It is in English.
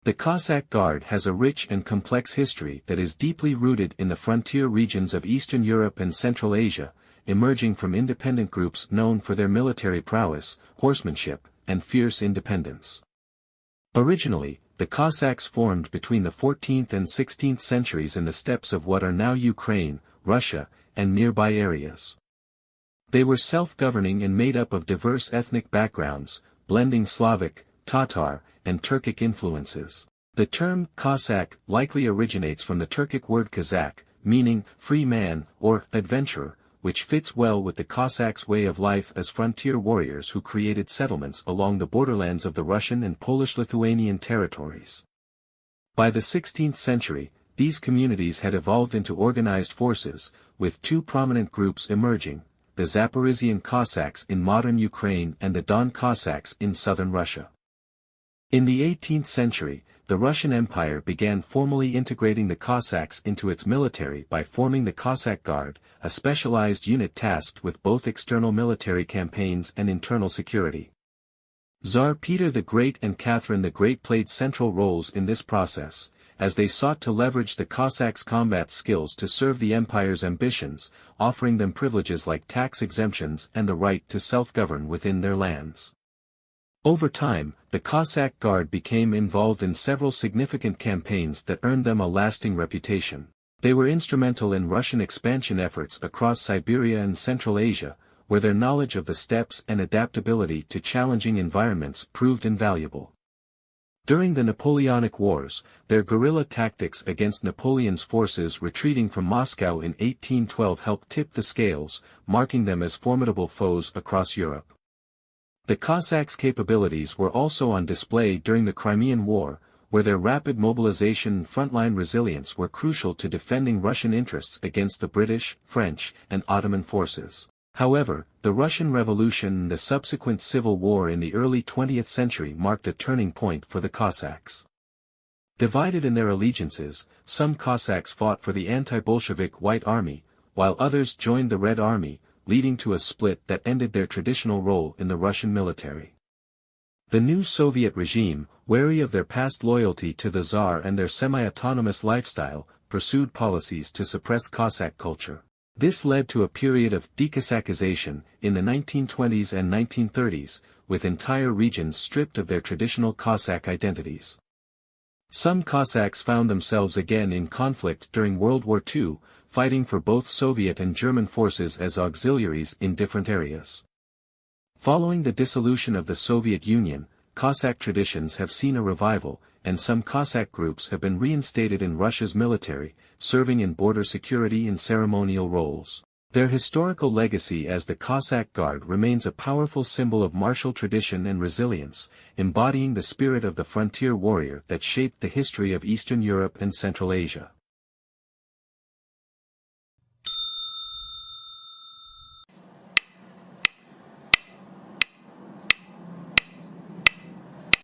The Cossack Guard has a rich and complex history that is deeply rooted in the frontier regions of Eastern Europe and Central Asia, emerging from independent groups known for their military prowess, horsemanship, and fierce independence. Originally, the Cossacks formed between the 14th and 16th centuries in the steppes of what are now Ukraine, Russia, and nearby areas. They were self-governing and made up of diverse ethnic backgrounds, blending Slavic, Tatar, and Turkic influences. The term Cossack likely originates from the Turkic word Cossack, meaning free man or adventurer, which fits well with the Cossacks' way of life as frontier warriors who created settlements along the borderlands of the Russian and Polish-Lithuanian territories. By the 16th century, these communities had evolved into organized forces, with two prominent groups emerging, the Zaporizhian Cossacks in modern Ukraine and the Don Cossacks in southern Russia. In the 18th century, the Russian Empire began formally integrating the Cossacks into its military by forming the Cossack Guard, a specialized unit tasked with both external military campaigns and internal security. Tsar Peter the Great and Catherine the Great played central roles in this process, as they sought to leverage the Cossacks' combat skills to serve the empire's ambitions, offering them privileges like tax exemptions and the right to self-govern within their lands. Over time, the Cossack Guard became involved in several significant campaigns that earned them a lasting reputation. They were instrumental in Russian expansion efforts across Siberia and Central Asia, where their knowledge of the steppes and adaptability to challenging environments proved invaluable. During the Napoleonic Wars, their guerrilla tactics against Napoleon's forces retreating from Moscow in 1812 helped tip the scales, marking them as formidable foes across Europe. The Cossacks' capabilities were also on display during the Crimean War, where their rapid mobilization and frontline resilience were crucial to defending Russian interests against the British, French, and Ottoman forces. However, the Russian Revolution and the subsequent civil war in the early 20th century marked a turning point for the Cossacks. Divided in their allegiances, some Cossacks fought for the anti-Bolshevik White Army, while others joined the Red Army, leading to a split that ended their traditional role in the Russian military. The new Soviet regime, wary of their past loyalty to the Tsar and their semi-autonomous lifestyle, pursued policies to suppress Cossack culture. This led to a period of decossakization in the 1920s and 1930s, with entire regions stripped of their traditional Cossack identities. Some Cossacks found themselves again in conflict during World War II, fighting for both Soviet and German forces as auxiliaries in different areas. Following the dissolution of the Soviet Union, Cossack traditions have seen a revival, and some Cossack groups have been reinstated in Russia's military, serving in border security and ceremonial roles. Their historical legacy as the Cossack Guard remains a powerful symbol of martial tradition and resilience, embodying the spirit of the frontier warrior that shaped the history of Eastern Europe and Central Asia.